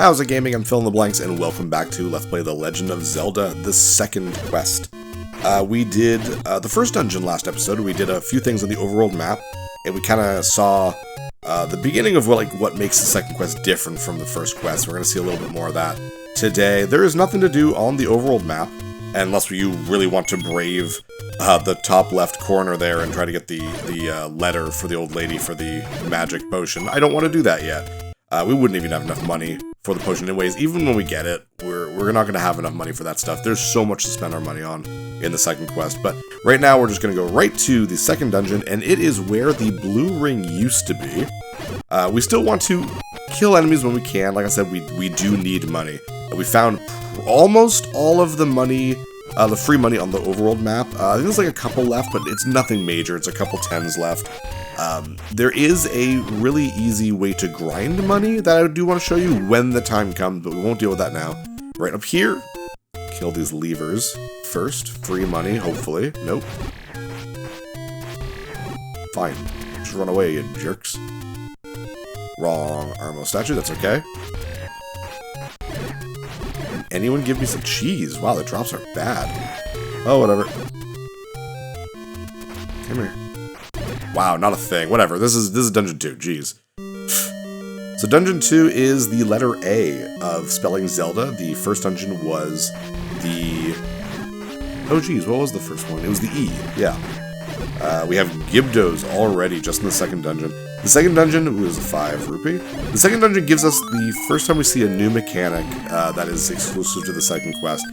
How's it gaming? I'm Fill in the Blanks, and welcome back to Let's Play The Legend of Zelda, the second quest. We did the first dungeon last episode. We did a few things on the overworld map, and we kind of saw the beginning of what makes the second quest different from the first quest. We're going to see a little bit more of that today. There is nothing to do on the overworld map, unless you really want to brave the top left corner there and try to get the letter for the old lady for the magic potion. I don't want to do that yet. We wouldn't even have enough money for the potion anyways. Even when we get it, we're not going to have enough money for that stuff. There's so much to spend our money on in the second quest. But right now, we're just going to go right to the second dungeon, and it is where the blue ring used to be. We still want to kill enemies when we can. Like I said, we do need money. We found almost all of the money, the free money on the overworld map. I think there's like a couple left, but it's nothing major. It's a couple tens left. There is a really easy way to grind money that I do want to show you when the time comes, but we won't deal with that now. Right up here, kill these levers first. Free money, hopefully. Nope. Fine. Just run away, you jerks. Wrong Armo statue, that's okay. Anyone give me some cheese? Wow, the drops are bad. Oh, whatever. Come here. Wow, not a thing. Whatever. This is Dungeon 2. Jeez. So Dungeon 2 is the letter A of spelling Zelda. The first dungeon was the... Oh, geez. What was the first one? It was the E. Yeah. We have Gibdos already just in the second dungeon. The second dungeon was a 5 rupee. The second dungeon gives us the first time we see a new mechanic that is exclusive to the second quest.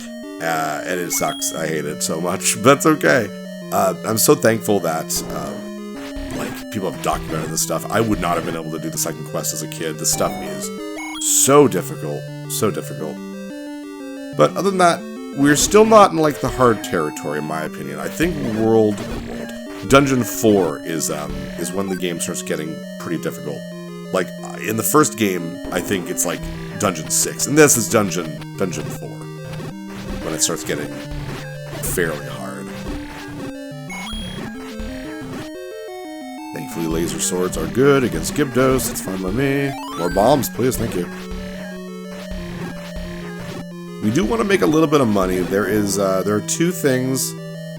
And it sucks. I hate it so much. But that's okay. I'm so thankful that... people have documented this stuff. I would not have been able to do the second quest as a kid. This stuff is so difficult. So difficult. But other than that, we're still not in, the hard territory, in my opinion. I think Dungeon 4 is when the game starts getting pretty difficult. In the first game, I think it's, Dungeon 6. And this is Dungeon 4. When it starts getting fairly hard. Thankfully, laser swords are good against Gibdos. It's fine by me. More bombs, please. Thank you. We do want to make a little bit of money. There are two things.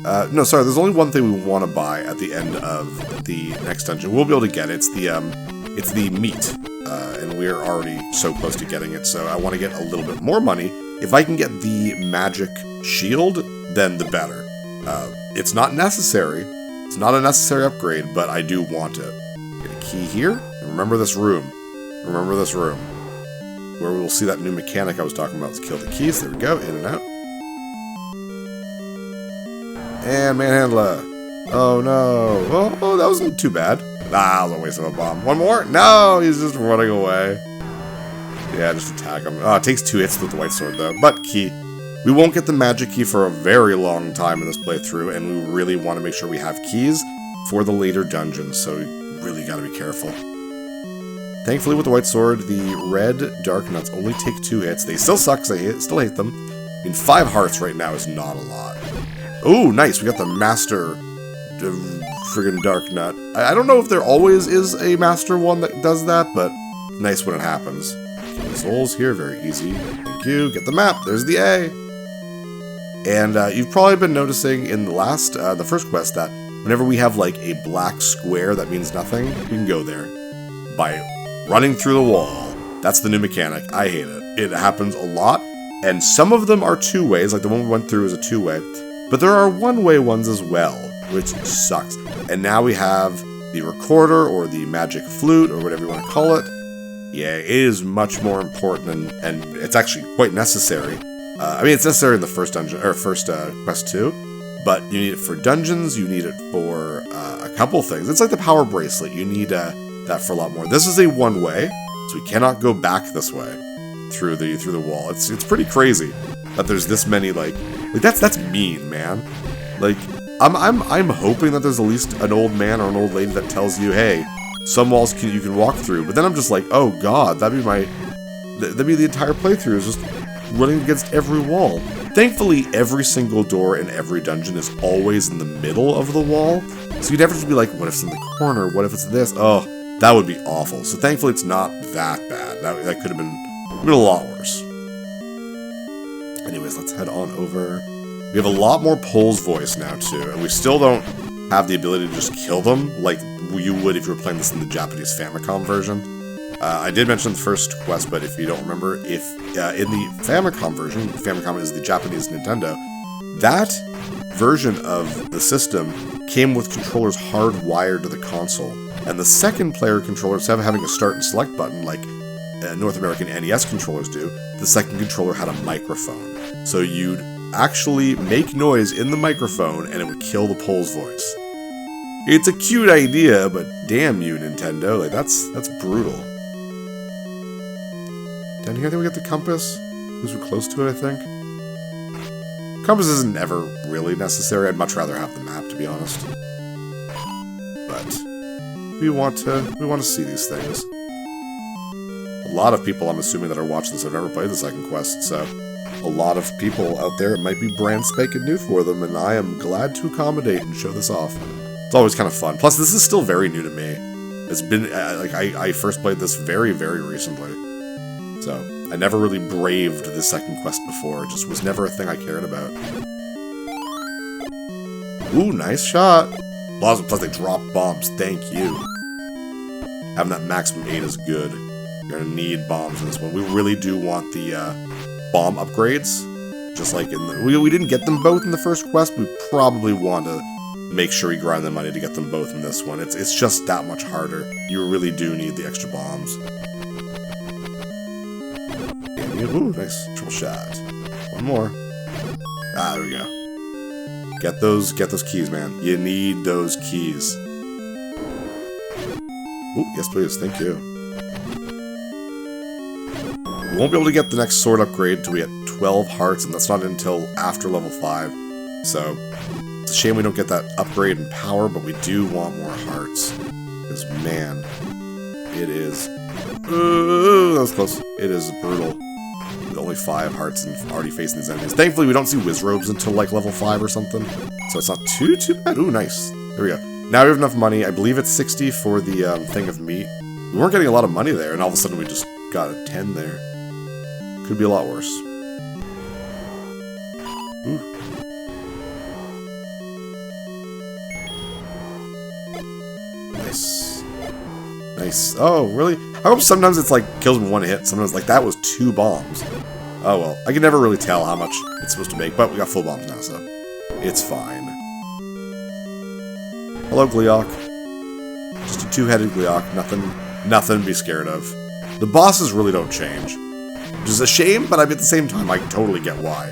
No, sorry. There's only one thing we want to buy at the end of the next dungeon. We'll be able to get it. It's the meat, and we're already so close to getting it. So I want to get a little bit more money. If I can get the magic shield, then the better. It's not necessary. It's not a necessary upgrade, but I do want it. Get a key here, and remember this room. Remember this room. Where we will see that new mechanic I was talking about. Let's kill the keys. There we go, in and out. And Manhandler. Oh no. Oh, that wasn't too bad. That was a waste of a bomb. One more? No, he's just running away. Yeah, just attack him. Oh, it takes 2 hits with the white sword though, but key. We won't get the magic key for a very long time in this playthrough, and we really want to make sure we have keys for the later dungeons, so we really gotta be careful. Thankfully, with the white sword, the red dark nuts only take 2 hits. They still suck, because I still hate them. I mean, 5 hearts right now is not a lot. Oh, nice, we got the master friggin' dark nut. I don't know if there always is a master one that does that, but nice when it happens. Kill souls here, very easy. Thank you, get the map, there's the A. And you've probably been noticing in the first quest that whenever we have a black square that means nothing, we can go there by running through the wall. That's the new mechanic. I hate it. It happens a lot, and some of them are 2 ways, like the one we went through is a 2-way, but there are 1-way ones as well, which sucks. And now we have the recorder or the magic flute or whatever you want to call it. Yeah, it is much more important, and it's actually quite necessary. I mean, it's necessary in the first dungeon, or first quest too, but you need it for dungeons, you need it for a couple things. It's like the power bracelet, you need that for a lot more. This is a 1-way, so we cannot go back this way through the wall. It's pretty crazy that there's this many, that's mean, man. I'm hoping that there's at least an old man or an old lady that tells you, hey, some walls you can walk through, but then I'm just like, oh god, that'd be the entire playthrough, is just running against every wall. Thankfully, every single door in every dungeon is always in the middle of the wall, so you'd never just be like, what if it's in the corner, what if it's this? Oh, that would be awful. So thankfully it's not that bad. That could have been been a lot worse. Anyways, let's head on over. We have a lot more Pols voice now, too, and we still don't have the ability to just kill them like you would if you were playing this in the Japanese Famicom version. I did mention the first quest, but if you don't remember, if in the Famicom version, Famicom is the Japanese Nintendo, that version of the system came with controllers hardwired to the console, and the second player controller, instead of having a start and select button like North American NES controllers do, the second controller had a microphone. So you'd actually make noise in the microphone and it would kill the Pols voice. It's a cute idea, but damn you, Nintendo, like that's brutal. Down here, I think we get the compass. Because we're close to it, I think. Compass isn't ever really necessary. I'd much rather have the map, to be honest. But we want to see these things. A lot of people, I'm assuming, that are watching this have never played the second quest, so a lot of people out there, it might be brand spanking new for them, and I am glad to accommodate and show this off. It's always kind of fun. Plus, this is still very new to me. It's been, I first played this very, very recently. So, I never really braved the second quest before. It just was never a thing I cared about. Ooh, nice shot. Plus they drop bombs. Thank you. Having that maximum 8 is good. You're gonna need bombs in this one. We really do want the bomb upgrades. Just like in the... We didn't get them both in the first quest. We probably want to make sure we grind the money to get them both in this one. It's just that much harder. You really do need the extra bombs. Ooh, nice triple shot. One more. Ah, there we go. Get those keys, man. You need those keys. Ooh, yes please, thank you. We won't be able to get the next sword upgrade until we get 12 hearts, and that's not until after level 5. So, it's a shame we don't get that upgrade in power, but we do want more hearts. Because, man, it is... that was close. It is brutal. With only 5 hearts and already facing these enemies. Thankfully, we don't see Wizrobes until, like, level 5 or something. So it's not too bad. Ooh, nice. There we go. Now we have enough money. I believe it's 60 for the thing of meat. We weren't getting a lot of money there, and all of a sudden we just got a 10 there. Could be a lot worse. Ooh. Nice. Nice. Oh, really? I hope sometimes it's like kills in one hit. Sometimes like that was 2 bombs. Oh well. I can never really tell how much it's supposed to make, but we got full bombs now, so it's fine. Hello, Gleeok. Just a 2-headed Gleeok. Nothing to be scared of. The bosses really don't change. Which is a shame, but I mean, at the same time, I totally get why.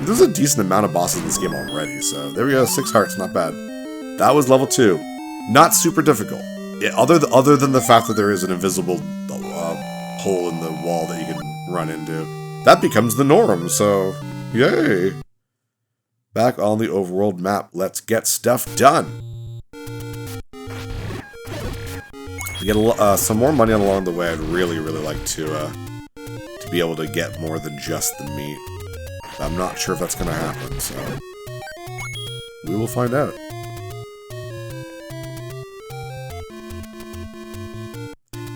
There's a decent amount of bosses in this game already, so there we go, 6 hearts, not bad. That was level 2. Not super difficult. Other than the fact that there is an invisible hole in the wall that you can run into. That becomes the norm, so yay! Back on the overworld map, let's get stuff done! To get some more money along the way, I'd really like to be able to get more than just the meat. I'm not sure if that's going to happen, so we will find out.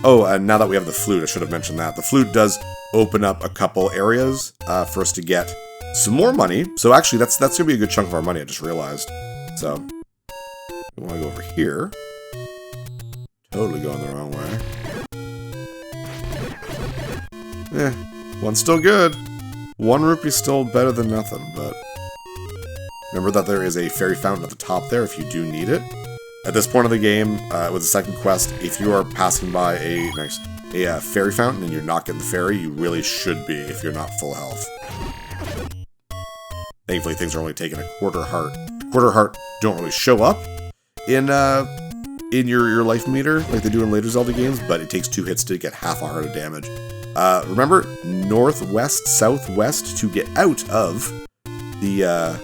Oh, and now that we have the flute, I should have mentioned that. The flute does open up a couple areas for us to get some more money. So actually, that's going to be a good chunk of our money, I just realized. So, we want to go over here. Totally going the wrong way. One's still good. 1 rupee still better than nothing, but... Remember that there is a fairy fountain at the top there if you do need it. At this point of the game, with the second quest, if you are passing by a fairy fountain and you're not getting the fairy, you really should be if you're not full health. Thankfully, things are only taking a quarter heart. Quarter heart don't really show up in your life meter like they do in later Zelda games, but it takes 2 hits to get half a heart of damage. Remember, northwest, southwest to get out of the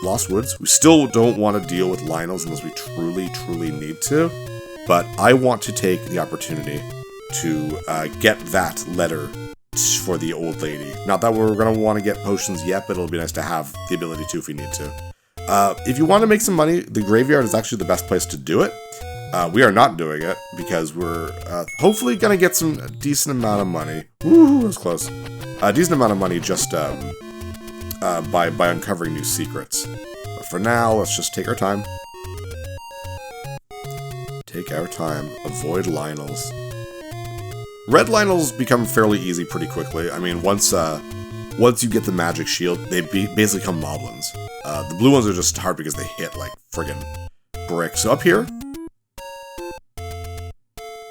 Lost Woods. We still don't want to deal with Lionels unless we truly need to, but I want to take the opportunity to get that letter for the old lady. Not that we're going to want to get potions yet, but it'll be nice to have the ability to if we need to. If you want to make some money, the graveyard is actually the best place to do it. We are not doing it because we're hopefully going to get some decent amount of money. Woo, that was close. A decent amount of money just by uncovering new secrets. But for now, let's just take our time. Take our time. Avoid Lionels. Red Lionels become fairly easy pretty quickly. I mean, once you get the magic shield, they basically become moblins. The blue ones are just hard because they hit like friggin' bricks. So up here,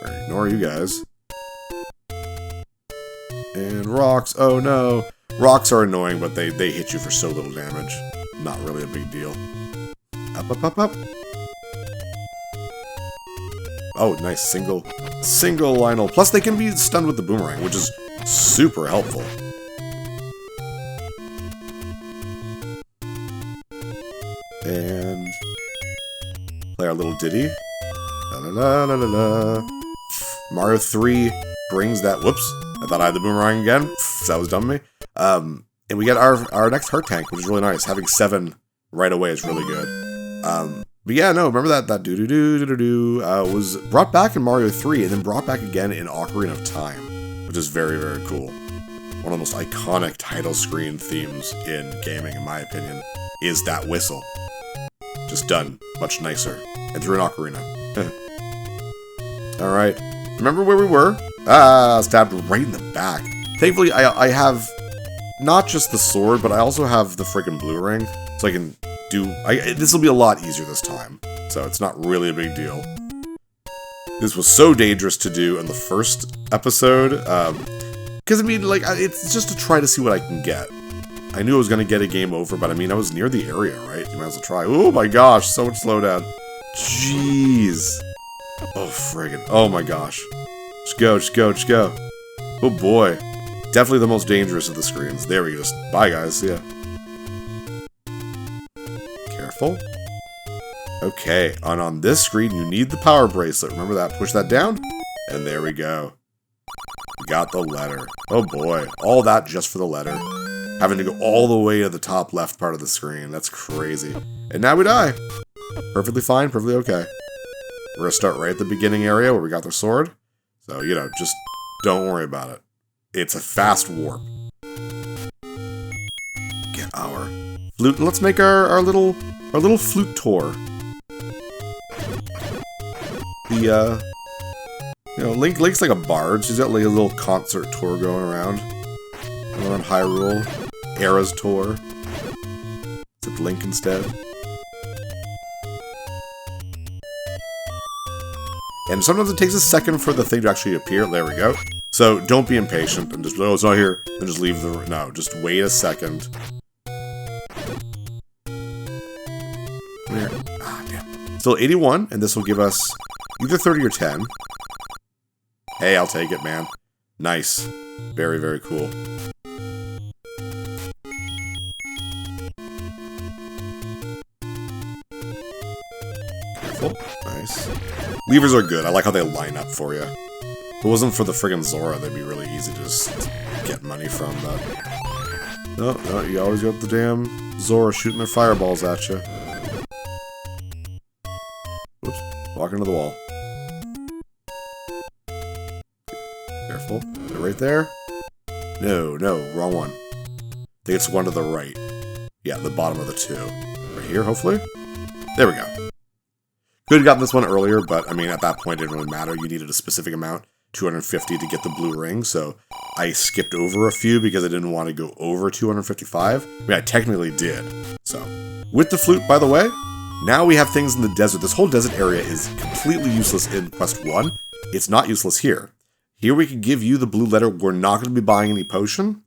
ignore you guys. And rocks. Oh no, rocks are annoying, but they hit you for so little damage. Not really a big deal. Up, up, up, up. Oh, nice single Lionel. Plus, they can be stunned with the boomerang, which is super helpful. And play our little ditty. La la la la la. Mario 3 brings that. Whoops! I thought I had the boomerang again. That was dumb of me. And we get our next heart tank, which is really nice. Having 7 right away is really good. But yeah, no, remember that do-do-do-do-do-do was brought back in Mario 3 and then brought back again in Ocarina of Time, which is very, very cool. One of the most iconic title screen themes in gaming, in my opinion, is that whistle. Just done much nicer. And through an ocarina. Alright. Remember where we were? Stabbed right in the back. Thankfully, I have not just the sword, but I also have the friggin' blue ring. So I can do... this will be a lot easier this time. So it's not really a big deal. This was so dangerous to do in the first episode. Because, I mean, like, it's just to try to see what I can get. I knew I was going to get a game over, but I mean, I was near the area, right? You might as well try. Oh my gosh, so much slowdown. Jeez. Oh, friggin'. Oh my gosh. Just go, just go, just go. Oh boy. Definitely the most dangerous of the screens. There we go. Just, bye guys, yeah. Careful. Okay, and on this screen, you need the power bracelet. Remember that? Push that down. And there we go. We got the letter. Oh boy. All that just for the letter. Having to go all the way to the top left part of the screen. That's crazy. And now we die. Perfectly fine, perfectly okay. We're going to start right at the beginning area where we got the sword. So, you know, just don't worry about it. It's a fast warp. Get our flute. And let's make our little flute tour. The, you know, Link's like a bard. She's got like a little concert tour going around Hyrule. Era's tour. Except Link instead. And sometimes it takes a second for the thing to actually appear. There we go. So don't be impatient and just, oh, it's not here. And just leave the, no, just wait a second. Where? Ah, damn. Still 81, and this will give us either 30 or 10. Hey, I'll take it, man. Nice. Very, very cool. Careful. Nice. Levers are good. I like how they line up for you. If it wasn't for the friggin' Zora, they'd be really easy to just get money from, but... No, you always got the damn Zora shooting their fireballs at you. Oops. Walk into the wall. Careful. They're right there. No, wrong one. I think it's one to the right. Yeah, the bottom of the 2. Right here, hopefully? There we go. Could have gotten this one earlier, but, I mean, at that point, it didn't really matter. You needed a specific amount, 250 to get the blue ring, so I skipped over a few because I didn't want to go over 255. I mean, I technically did. So, with the flute, by the way, now we have things in the desert. This whole desert area is completely useless in Quest 1. It's not useless here. Here we can give you the blue letter. We're not going to be buying any potion.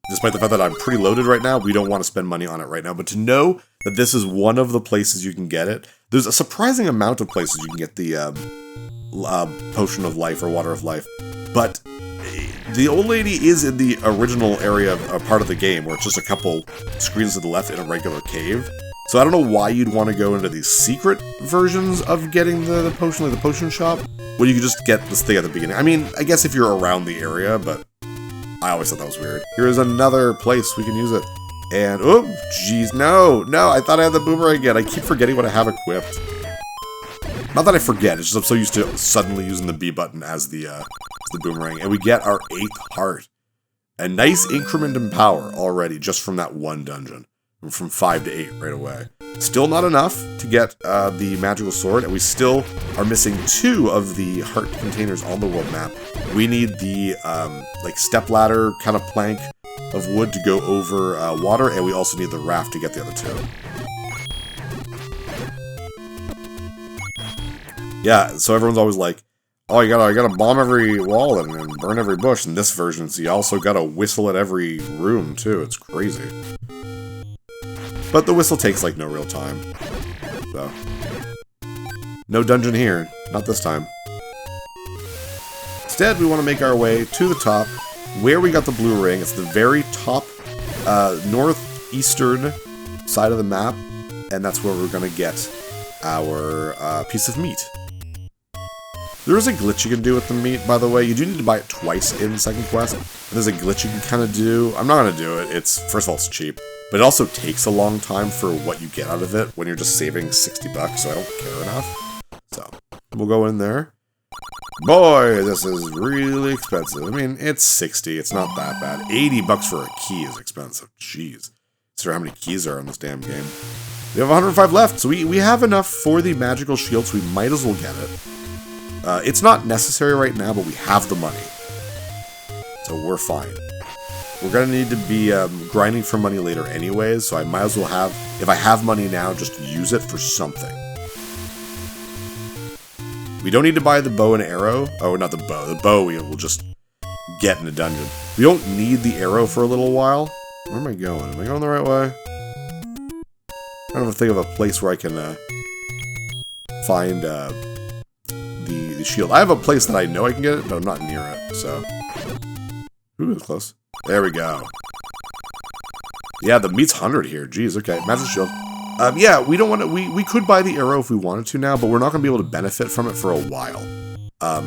Despite the fact that I'm pretty loaded right now, we don't want to spend money on it right now. But to know that this is one of the places you can get it, there's a surprising amount of places you can get the Potion of Life or Water of Life. But the old lady is in the original area, part of the game, where it's just a couple screens to the left in a regular cave. So I don't know why you'd want to go into these secret versions of getting the potion, like the potion shop, when you could just get this thing at the beginning. I mean, I guess if you're around the area, but I always thought that was weird. Here's another place we can use it. And, oh, jeez, no, I thought I had the boomerang again. I keep forgetting what I have equipped. Not that I forget, it's just I'm so used to suddenly using the B button as the boomerang. And we get our 8th heart. A nice increment in power already, just from that one dungeon. From 5 to 8 right away. Still not enough to get the magical sword, and we still are missing 2 of the heart containers on the world map. We need the like stepladder kind of plank of wood to go over water, and we also need the raft to get the other 2. Yeah, so everyone's always like, oh, you gotta bomb every wall and burn every bush. In this version, so you also gotta whistle at every room too. It's crazy. But the whistle takes, like, no real time. So. No dungeon here. Not this time. Instead, we want to make our way to the top, where we got the blue ring. It's the very top northeastern side of the map, and that's where we're going to get our piece of meat. There is a glitch you can do with the meat, by the way. You do need to buy it twice in second quest. There's a glitch you can kind of do. I'm not going to do it. First of all, it's cheap. But it also takes a long time for what you get out of it when you're just saving 60 bucks, so I don't care enough. So, we'll go in there. Boy, this is really expensive. I mean, it's 60. It's not that bad. 80 bucks for a key is expensive. Jeez. Consider how many keys are in this damn game. We have 105 left, so we have enough for the magical shield, so we might as well get it. It's not necessary right now, but we have the money. So we're fine. We're going to need to be grinding for money later anyways, so I might as well have, if I have money now, just use it for something. We don't need to buy the bow and arrow. Oh, not the bow. The bow we will just get in a dungeon. We don't need the arrow for a little while. Where am I going? Am I going the right way? I'm trying to think of a place where I can find the shield. I have a place that I know I can get it, but I'm not near it, so... Ooh, that's close. There we go. Yeah, the meat's 100 here. Jeez, okay. Magic shield. Yeah, we don't want to... We could buy the arrow if we wanted to now, but we're not going to be able to benefit from it for a while. I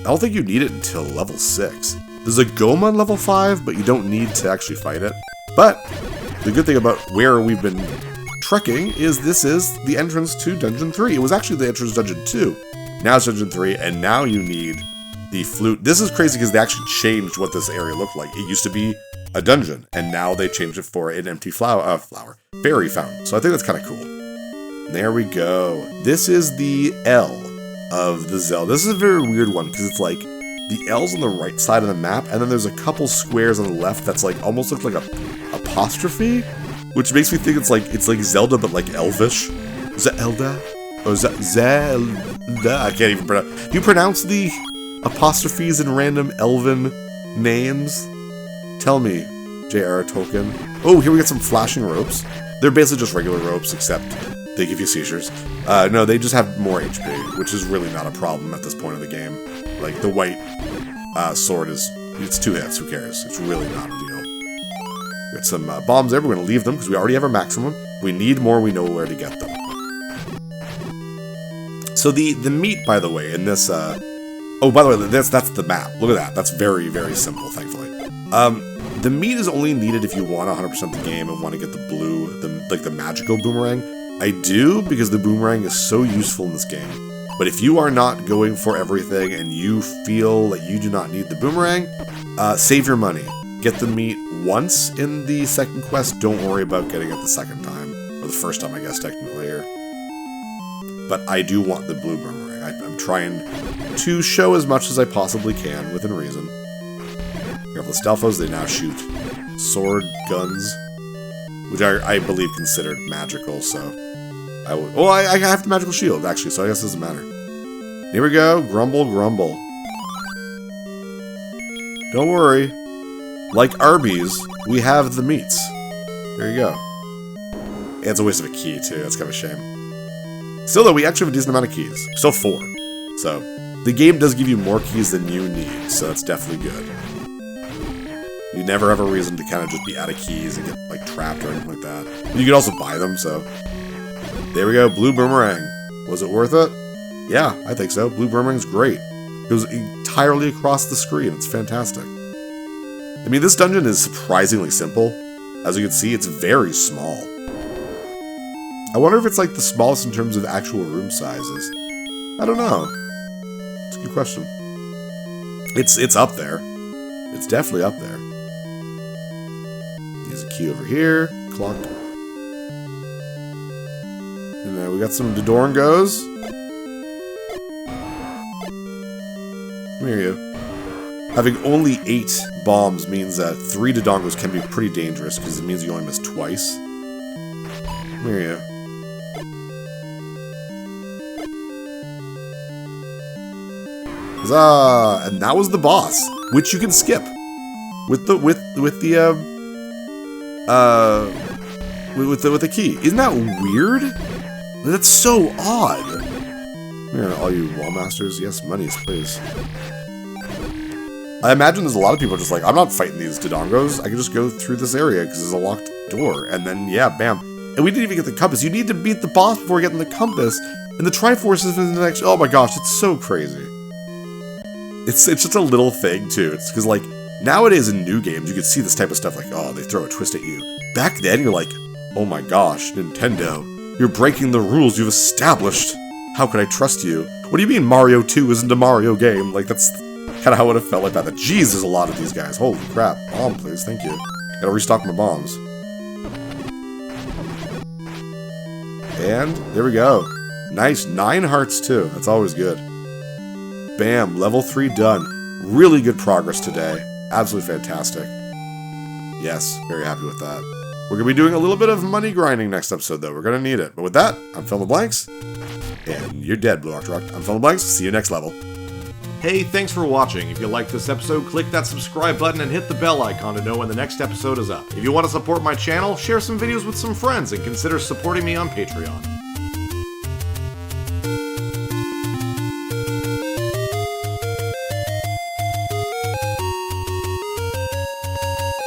don't think you need it until level 6. There's a Goma on level 5, but you don't need to actually fight it. But the good thing about where we've been trekking is this is the entrance to Dungeon 3. It was actually the entrance to Dungeon 2. Now it's Dungeon 3, and now you need... the flute. This is crazy because they actually changed what this area looked like. It used to be a dungeon, and now they changed it for an empty fairy fountain. So I think that's kind of cool. There we go. This is the L of the Zelda. This is a very weird one because it's like the L's on the right side of the map, and then there's a couple squares on the left that's like almost looks like a apostrophe, which makes me think it's like Zelda but like Elvish. Zelda? Or Zelda? I can't even pronounce. Do you pronounce the apostrophes in random elven names? Tell me, J.R. Tolkien. Oh, here we get some flashing ropes. They're basically just regular ropes, except they give you seizures. No, they just have more HP, which is really not a problem at this point of the game. Like, the white sword it's 2 hits, who cares? It's really not a deal. Got some bombs there, we're going to leave them because we already have our maximum. If we need more, we know where to get them. So the meat, by the way, in this... oh, by the way, that's the map. Look at that. That's very, very simple, thankfully. The meat is only needed if you want 100% the game and want to get the blue, the magical boomerang. I do, because the boomerang is so useful in this game. But if you are not going for everything and you feel that you do not need the boomerang, save your money. Get the meat once in the second quest. Don't worry about getting it the second time. Or the first time, I guess, technically here. But I do want the blue boomerang. I'm trying to show as much as I possibly can, within reason. Careful the Stelphos, they now shoot sword guns, which are, I believe, considered magical, so... I have the magical shield, actually, so I guess it doesn't matter. Here we go, grumble, grumble. Don't worry. Like Arby's, we have the meats. There you go. Yeah, it's a waste of a key, too, that's kind of a shame. Still, though, we actually have a decent amount of keys. Still 4. So, the game does give you more keys than you need, so that's definitely good. You never have a reason to kind of just be out of keys and get, like, trapped or anything like that. You can also buy them, so... There we go, blue boomerang. Was it worth it? Yeah, I think so. Blue boomerang's great. It goes entirely across the screen. It's fantastic. I mean, this dungeon is surprisingly simple. As you can see, it's very small. I wonder if it's, like, the smallest in terms of actual room sizes. I don't know. It's a good question. It's up there. It's definitely up there. There's a key over here. Clock. And then we got some Dodongos. Come here, you. Having only 8 bombs means that 3 Dodongos can be pretty dangerous because it means you only miss twice. Come here, you. Huzzah! And that was the boss, which you can skip with the key. Isn't that weird? That's so odd. Here, all you wall masters, yes, monies, please. I imagine there's a lot of people just like, I'm not fighting these Dodongos. I can just go through this area because there's a locked door, and then yeah, bam. And we didn't even get the compass. You need to beat the boss before getting the compass, and the Triforce is in the next. Oh my gosh, it's so crazy. It's just a little thing too. It's because like nowadays in new games you can see this type of stuff like, oh, they throw a twist at you. Back then you're like, oh my gosh, Nintendo, you're breaking the rules you've established. How could I trust you? What do you mean Mario 2 isn't a Mario game? Like that's kind of how it would have felt like that. But geez, there's a lot of these guys. Holy crap. Bomb, please. Thank you. Gotta restock my bombs. And there we go. Nice. 9 hearts too. That's always good. Bam, level 3 done. Really good progress today. Absolutely fantastic. Yes, very happy with that. We're going to be doing a little bit of money grinding next episode, though. We're going to need it. But with that, I'm Phil the Blanks. And you're dead, Blue Octorok. I'm Phil the Blanks. See you next level. Hey, thanks for watching. If you liked this episode, click that subscribe button and hit the bell icon to know when the next episode is up. If you want to support my channel, share some videos with some friends and consider supporting me on Patreon.